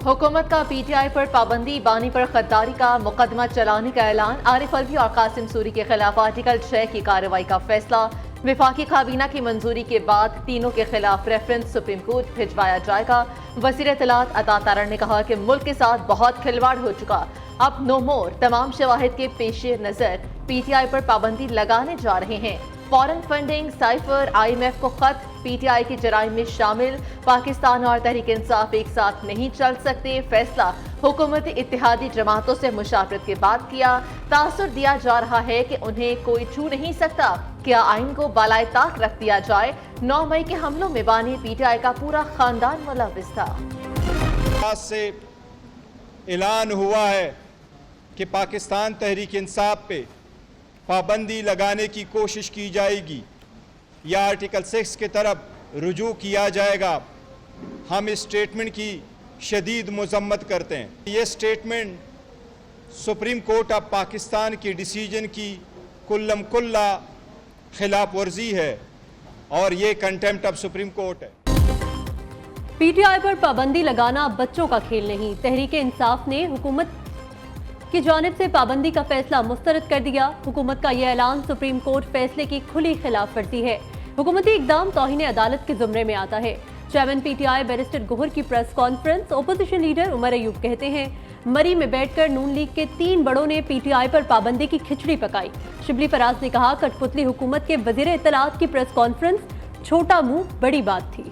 हुकूमत का पीटीआई पर पाबंदी बानी पर गद्दारी का मुकदमा चलाने का ऐलान। आरिफ अलवी और कासिम सूरी के खिलाफ आर्टिकल 6 की कार्रवाई का फैसला। विफाकी काबीना की मंजूरी के बाद तीनों के खिलाफ रेफरेंस सुप्रीम कोर्ट भिजवाया जाएगा। वज़ीर इत्तलात अता तारड़ ने कहा कि मुल्क के साथ बहुत खिलवाड़ हो चुका, अब नो मोर। तमाम शवाहिद के पेश नज़र पीटीआई पर पाबंदी लगाने जा रहे हैं। फॉरेन फंडिंग, साइफर, IMF को खत, पीटीआई के जराइम में शामिल। पाकिस्तान और तहरीक इंसाफ एक साथ नहीं चल सकते। फैसला हुकूमती इत्तेहादी जमातों से मुशावरत के बाद किया। तासुर दिया जा रहा है कि उन्हें कोई छू नहीं सकता। क्या आइन को बालाए ताक रख दिया जाए? 9 मई के हमलों में बानी पीटीआई का पूरा खानदान मुलव्विस था। आज से ऐलान हुआ है कि पाकिस्तान तहरीक इंसाफ पे पाबंदी लगाने की कोशिश की जाएगी या आर्टिकल 6 की तरफ रुजू किया जाएगा। हम इस स्टेटमेंट की शदीद मजम्मत करते हैं। ये statement supreme court of Pakistan की डिसीजन की कुल्लम कुल्ला खिलाफ वर्जी है और ये कंटेम्प्ट ऑफ सुप्रीम कोर्ट है। पीटीआई पर पाबंदी लगाना अब बच्चों का खेल नहीं। तहरीक इंसाफ ने हुकूमत की जानिब से पाबंदी का फैसला मुस्तरद कर दिया। हुकूमत का यह ऐलान सुप्रीम कोर्ट फैसले की खुली खिलाफ वर्जी है। हुकूमती इकदाम तौहीन अदालत के जुमरे में आता है। चेयरमैन पीटीआई बैरिस्टर गोहर की press conference. Opposition leader Umar Ayub कहते हैं, मरी में बैठकर नून लीग के 3 बड़ों ने पीटीआई पर पाबंदी की खिचड़ी पकाई। शिबली फराज ने कहा, कठपुतली हुकूमत के वजीर इत्तलात की प्रेस कॉन्फ्रेंस छोटा मुंह बड़ी बात थी।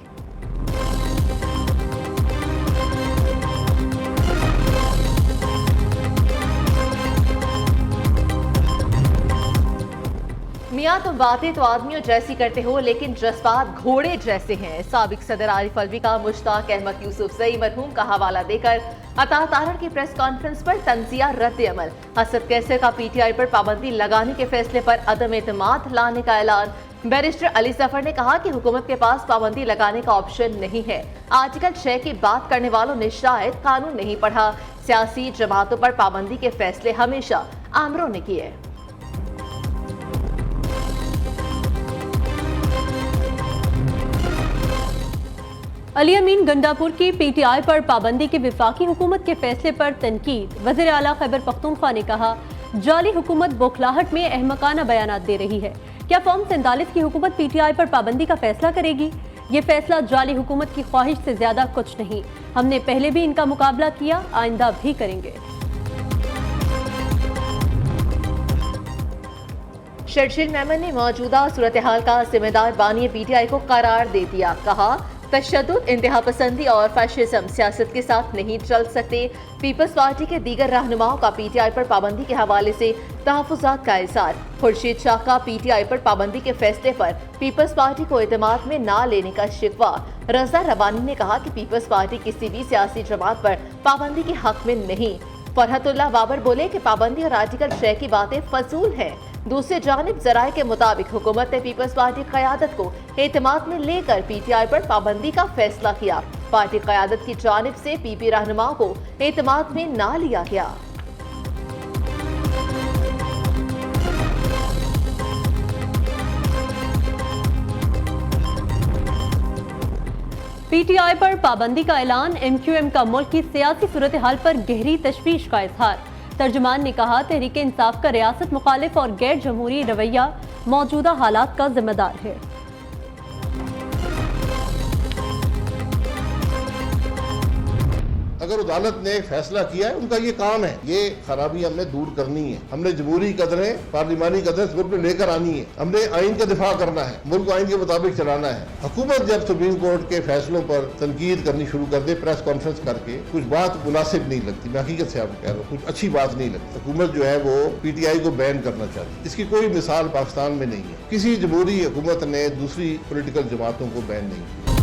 मियाँ तुम बातें तो आदमियों जैसी करते हो लेकिन जज्बात घोड़े जैसे हैं। साबिक सदर आरिफ अलवी का मुश्ताक अहमद यूसुफजई मरहूम का हवाला देकर अता तारड़ की प्रेस कॉन्फ्रेंस पर तंजिया रद्द अमल। असद कैसर का पीटीआई पर पाबंदी लगाने के फैसले पर अदम एतमाद लाने का ऐलान। बैरिस्टर अली जफर ने कहा कि हुकूमत के पास पाबंदी लगाने का ऑप्शन नहीं है। आर्टिकल 6 की बात करने वालों ने शायद कानून नहीं पढ़ा। सियासी जमातों पर पाबंदी के फैसले हमेशा आमरों ने किए। अली अमीन गंडापुर की पीटीआई पर पाबंदी की विफाकी हुकूमत के फैसले पर तनकीद। वज़ीर आला खैबर पख्तूनख्वा ने कहा, जाली हुकूमत बौखलाहट में अहमकाना बयानात दे रही है। क्या फॉर्म 47 की हुकूमत पीटीआई पर पाबंदी का फैसला करेगी? ये फैसला जाली हुकूमत की ख्वाहिश से ज्यादा कुछ नहीं। हमने पहले भी इनका मुकाबला किया, आइंदा भी करेंगे। शर्जील मेमन ने मौजूदा सूरत हाल का जिम्मेदार बानी पीटीआई को करार दे दिया। कहा, तशद्दुद, इंतहा पसंदी और फैशिज्म सियासत के साथ नहीं चल सकते। पीपल्स पार्टी के दीगर रहनुमाओं का पीटीआई पर पाबंदी के हवाले से तहफ़्फ़ुज़ात का इज़हार। खुर्शीद शाह का पीटीआई पर पाबंदी के फैसले पर पीपल्स पार्टी को एतमाद में ना लेने का शिकवा। रज़ा रबानी ने कहा कि पीपल्स पार्टी किसी भी सियासी जमात पर पाबंदी के हक में नहीं। फरहतुल्लाह बाबर बोले कि पाबंदी और आर्टिकल 6 की बातें फजूल हैं। दूसरी जानिब जराये के मुताबिक हुकूमत ने पीपल्स पार्टी क़यादत को एतमाद में लेकर पीटीआई पर पाबंदी का फैसला किया। पार्टी क़यादत की जानिब से पीपी रहनुमाओं को एतमाद में ना लिया गया। पीटीआई पर पाबंदी का ऐलान। MQM का मुल्क की सियासी सूरत हाल पर गहरी तशवीश का इजहार। तर्जुमान ने कहा, तहरीक इंसाफ का रियासत मुखालिफ और गैर जमहूरी रवैया मौजूदा हालात का जिम्मेदार है। अगर अदालत ने फैसला किया है, उनका ये काम है। ये खराबी हमने दूर करनी है। हमने जमहूरी कदरें, पार्लिमानी कदरें मुल्क में लेकर आनी है। हमने आइन का दिफा करना है, मुल्क को आइन के मुताबिक चलाना है। हुकूमत जब सुप्रीम कोर्ट के फैसलों पर तनकीद करनी शुरू कर दे प्रेस कॉन्फ्रेंस करके, कुछ बात मुनासिब नहीं लगती। मैं हकीकत से आपको कह रहा हूँ, कुछ अच्छी बात नहीं लगती। हुकूमत जो है वो पीटीआई को बैन करना चाहती है। इसकी कोई मिसाल पाकिस्तान में नहीं है। किसी जमहूरी हुकूमत ने दूसरी पोलिटिकल जमातों को बैन नहीं किया।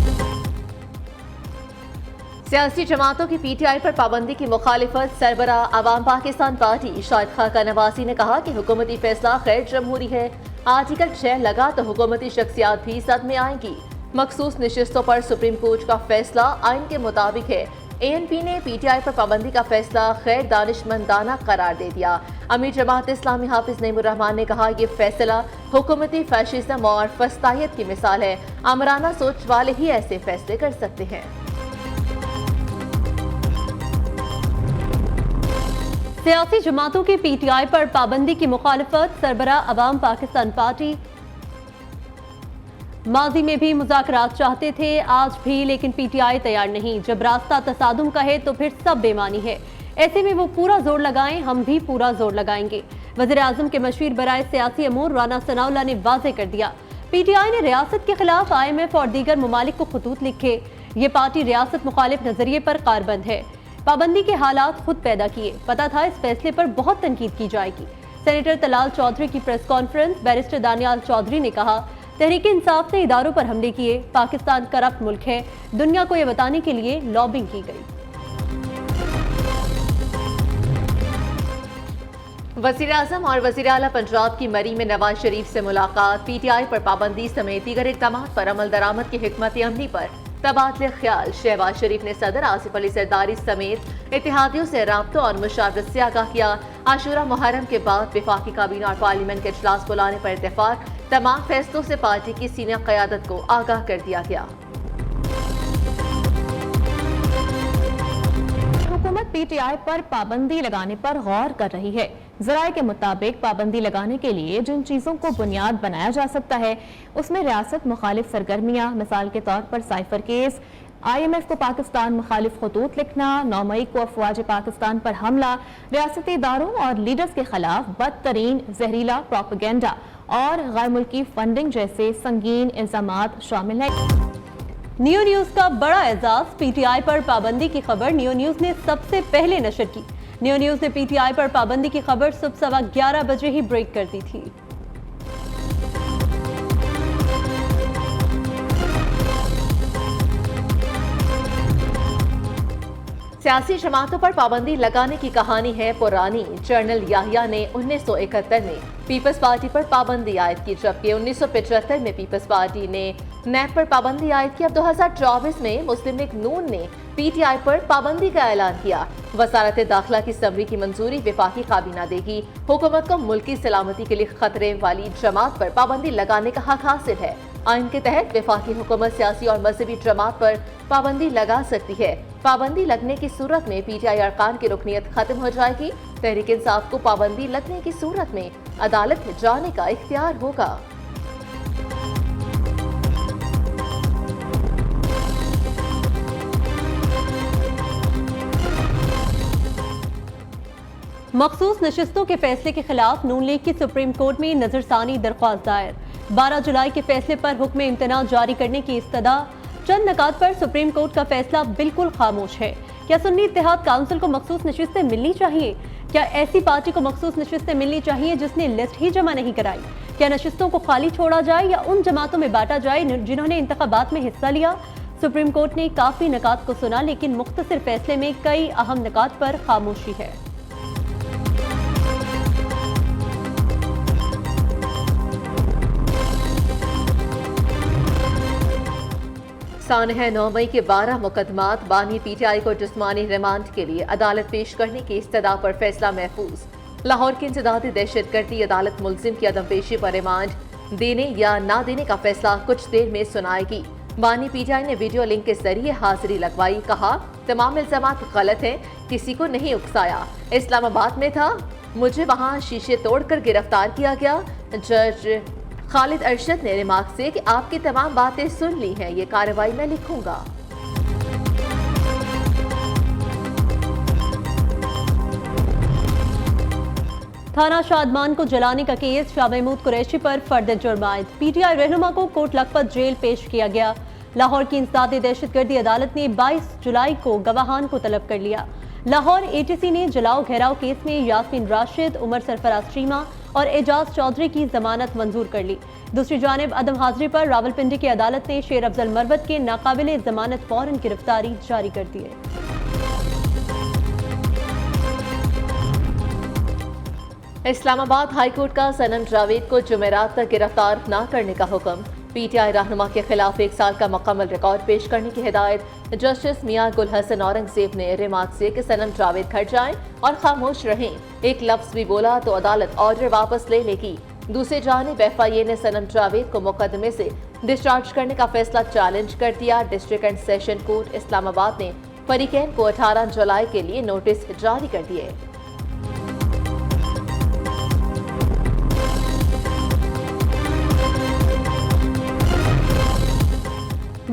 सियासी जमातों की पीटीआई पर पाबंदी की मुखालिफत। सरबरा अवाम पाकिस्तान पार्टी शाहिद खाका नवाजी ने कहा कि हुकूमती फैसला गैर जमहूरी है। आर्टिकल 6 लगा तो हुकूमती शख्सियात भी सद में आएंगी। मखसूस नशिस्तों पर सुप्रीम कोर्ट का फैसला आइन के मुताबिक है। ANP ने पीटीआई पर पाबंदी का फैसला गैर दानिशमंदाना करार दे दिया। अमीर जमात इस्लामी हाफिज नईमुर रहमान ने कहा, ये फैसला हुकूमती फैशिज्म और फस्तायत की मिसाल है। आमराना सोच वाले ही ऐसे फैसले कर सकते हैं। सियासी जमातों की पीटीआई पर पाबंदी की मुखालफत, सरबराह अवाम पाकिस्तान पार्टी माजी में भी मुज़ाकरात चाहते थे, आज भी, लेकिन पीटीआई तैयार नहीं। जब रास्ता तसादुम का है तो फिर सब बेमानी है। ऐसे में वो पूरा जोर लगाएं, हम भी पूरा जोर लगाएंगे। वज़ीर आज़म के मशीर बराए सियासी अमूर राना सनाउल्लाह ने वाज़े कर दिया, पीटीआई ने रियासत के खिलाफ IMF और दीगर ममालिक को खतूत लिखे। ये पार्टी रियासत मुखालिफ नजरिए पर कारबंद है, पाबंदी के हालात खुद पैदा किए। पता था इस फैसले पर बहुत तनकीद की जाएगी। सेनेटर तलाल चौधरी की press conference, barrister Daniyal Chaudhry ने कहा, तहरीक इंसाफ ने इदारों पर हमले किए, पाकिस्तान करप्ट मुल्क है, दुनिया को ये बताने के लिए लॉबिंग की गई। वज़ीर आज़म और वज़ीर आला पंजाब की मरी में नवाज शरीफ से मुलाकात, पीटीआई पर पाबंदी समेत दीगर इक़दामात पर अमल दरामद की हिकमत अमली पर तबादले ख्याल। शहबाज शरीफ ने सदर आसिफ अली जरदारी समेत इत्तेहादियों से राब्तों और मुशावरत से आगाह किया। आशूरा मुहर्रम के बाद वफाकी काबीना और पार्लियामेंट के इजलास बुलाने पर इत्तेफाक, तमाम फैसलों से पार्टी की सीनियर क़यादत को आगाह कर दिया गया। हुकूमत पीटीआई पर पाबंदी लगाने पर गौर कर रही है। ज़राए के मुताबिक पाबंदी लगाने के लिए जिन चीज़ों को बुनियाद बनाया जा सकता है उसमें रियासत मुखालिफ सरगर्मियाँ, मिसाल के तौर पर साइफर केस, IMF को पाकिस्तान मुखालिफ खतूत लिखना, 9 मई को अफवाज पाकिस्तान पर हमला, रियासती इदारों और लीडर्स के खिलाफ बदतरीन जहरीला प्रोपेगेंडा और गैर मुल्की फंडिंग जैसे संगीन इल्जामात शामिल हैं। नियो न्यूज का बड़ा एजाज, पीटीआई पर पाबंदी की खबर नियो न्यूज ने सबसे पहले नशर की। नियो न्यूज ने पीटीआई पर पाबंदी की खबर सुबह 11:15 बजे ही ब्रेक कर दी थी। सियासी जमातों पर पाबंदी लगाने की कहानी है पुरानी। जनरल याहिया ने 1971 में पीपल्स पार्टी पर पाबंदी आयद की, जबकि 1975 में पीपल्स पार्टी ने नैब पर पाबंदी आयद की। अब 2024 में मुस्लिम लीग नून ने पीटीआई पर पाबंदी का ऐलान किया। वजारत दाखिला की समरी की मंजूरी वफाकी काबीना देगी। हुकूमत को मुल्की सलामती के लिए खतरे वाली जमात पर पाबंदी लगाने का हक हासिल है। आइन के तहत वफाकी हुकूमत सियासी और मजहबी जमात पर पाबंदी लगा सकती है। पाबंदी लगने की सूरत में पीटीआई अरकान की रुकनीत खत्म हो जाएगी। तहरीक इंसाफ को पाबंदी लगने की सूरत में अदालत में जाने का इख्तियार होगा। मखसूस नशिस्तों के फैसले के खिलाफ नून लीग की सुप्रीम कोर्ट में नजरसानी दरख्वास्त दायर। 12 जुलाई के फैसले पर हुक्म इम्तना जारी करने की इस्तदा। चंद नकात पर सुप्रीम कोर्ट का फैसला बिल्कुल खामोश है। क्या सुन्नी इत्तेहाद काउंसिल को मखसूस नशिस्तें मिलनी चाहिए? क्या ऐसी पार्टी को मखसूस नशिस्तें मिलनी चाहिए जिसने लिस्ट ही जमा नहीं कराई? क्या नशिस्तों को खाली छोड़ा जाए या उन जमातों में बांटा जाए जिन्होंने इंतखाबात में हिस्सा लिया? सुप्रीम कोर्ट ने काफी नकात को सुना, लेकिन मुख्तसर फैसले में कई अहम नकात पर खामोशी है। सानह 9 मई के 12 मुकदमात बानी पीटीआई को जिस्मानी रिमांड के लिए अदालत पेश करने की इस्तदा पर फैसला महफूज। लाहौर की इंसदादी दहशतगर्दी अदालत मुलजिम की अदम पेशी पर रिमांड देने या ना देने का फैसला कुछ देर में सुनाएगी। बानी पीटीआई ने वीडियो लिंक के जरिए हाजिरी लगवाई, कहा तमाम इल्जामात गलत हैं, किसी को नहीं उकसाया, इस्लामाबाद में था, मुझे वहाँ शीशे तोड़कर गिरफ्तार किया गया। जज खालिद अरशद ने रिमार्क से कि आपकी तमाम बातें सुन ली हैं, ये कार्रवाई मैं लिखूंगा। थाना शादमान को जलाने का केस शाह महमूद कुरैशी पर फर्द जुर्म आयद। पीटीआई रहनुमा को कोट लखपत जेल पेश किया गया। लाहौर की इंसदादी दहशतगर्दी अदालत ने 22 जुलाई को गवाहान को तलब कर लिया। लाहौर ATC ने जलाओ घेराव केस में यास्मीन राशिद, उमर सरफराज चीमा और एजाज चौधरी की जमानत मंजूर कर ली। दूसरी जानिब अदम हाजिरी पर रावलपिंडी की अदालत ने शेर अफजल मरवत के नाकाबिले जमानत फौरन गिरफ्तारी जारी कर दी है। इस्लामाबाद हाईकोर्ट का सनम जावेद को जुमेरात तक गिरफ्तार न करने का हुक्म। पीटीआई रहनुमा के खिलाफ 1 साल का मुकम्मल रिकॉर्ड पेश करने की हिदायत। जस्टिस मियां गुल हसन औरंगजेब ने रिमार्क से कि सनम जावेद घर जाएं और खामोश रहें, एक लफ्ज भी बोला तो अदालत ऑर्डर वापस ले लेगी। दूसरी जानिब FIA ने सनम जावेद को मुकदमे से डिस्चार्ज करने का फैसला चैलेंज कर दिया। District and session court Islamabad ने फरीकैन को 18 जुलाई के लिए नोटिस जारी कर दिए।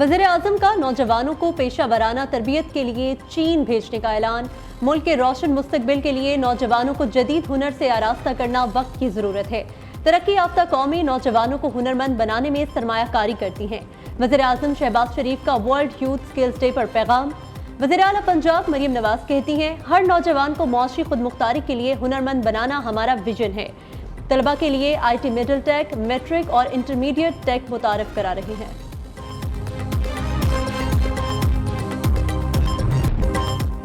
वज़ीर आज़म का नौजवानों को पेशा वराना तरबियत के लिए चीन भेजने का ऐलान। मुल्क के रोशन मुस्तकबिल के लिए नौजवानों को जदीद हुनर से आरास्ता करना वक्त की ज़रूरत है। तरक्की याफ्ता कौमें नौजवानों को हुनरमंद बनाने में सरमायाकारी करती हैं। वज़ीर आज़म शहबाज शरीफ का वर्ल्ड यूथ स्किल्स डे पर पैगाम। वज़ीर आला पंजाब मरियम नवाज कहती हैं, हर नौजवान को मुआशी खुद मुख्तारी के लिए हुनरमंद बनाना हमारा विजन है। तलबा के लिए IT मिडिल टेक, मैट्रिक और इंटरमीडिएट टेक मुतारफ करा रही हैं।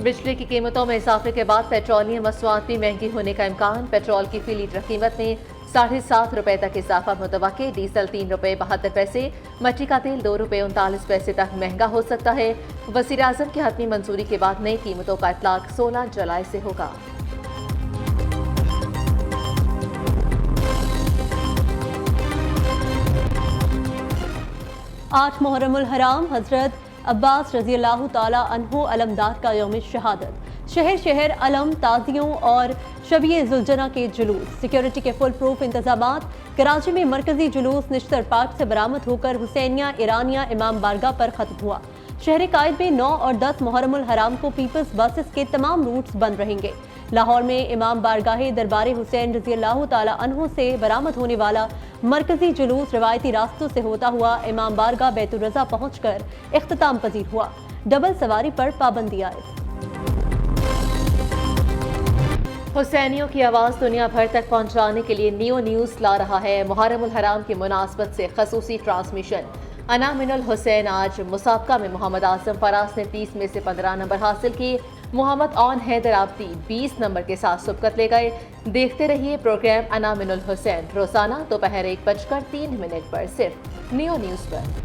बिजली की कीमतों में इजाफे के बाद पेट्रोलियम मसनूआत भी महंगी होने का इम्कान। पेट्रोल की फी लीटर कीमत में 7.5 रुपए तक इजाफा मुतवक्के। डीजल 3 रुपए 72 पैसे, मट्टी का तेल 2 रुपए 39 पैसे तक महंगा हो सकता है। वज़ीर आज़म की हतमी मंजूरी के बाद नई कीमतों का इतलाक 16 जुलाई से होगा। आठ मुहर्रमुल हराम हजरत अब्बास रजी अल्लाह ताला अन्हो अलमदार का यौम शहादत। शहर शहर अलम, ताजियों और शबीए जुलजना के जुलूस। सिक्योरिटी के फुल प्रूफ इंतजामात। कराची में मरकजी जुलूस निश्तर पार्क से बरामद होकर हुसैनिया ईरानिया इमाम बारगाह पर खत्म हुआ। शहर कायद में 9 और 10 मुहर्रमुल हराम को पीपल्स बसेस के तमाम रूट्स बंद रहेंगे। लाहौर में इमाम बारगाह दरबार हुसैन रजी अल्लाह ताला अन्हो से बरामद होने वाला मरकजी जुलूस रवायती रास्तों से होता हुआ इमाम बारगाह बैतुर रज़ा पहुंचकर इख्तिताम पजीर हुआ। डबल सवारी पर पाबंदी आयद। हुसैनियों की आवाज़ दुनिया भर तक पहुंचाने के लिए नियो न्यूज़ ला रहा है मुहर्रमुल हराम की मुनासबत से खसूसी ट्रांसमिशन। अना मिनुल हुसैन आज मुसाबका में मोहम्मद आजम फराज ने 30 में से 15 नंबर हासिल किए। मोहम्मद ऑन हैदर आबदी 20 नंबर के साथ सुबकत ले गए। देखते रहिए प्रोग्राम अना मिनुल हुसैन रोजाना दोपहर 1:03 पर सिर्फ नियो न्यूज़ पर।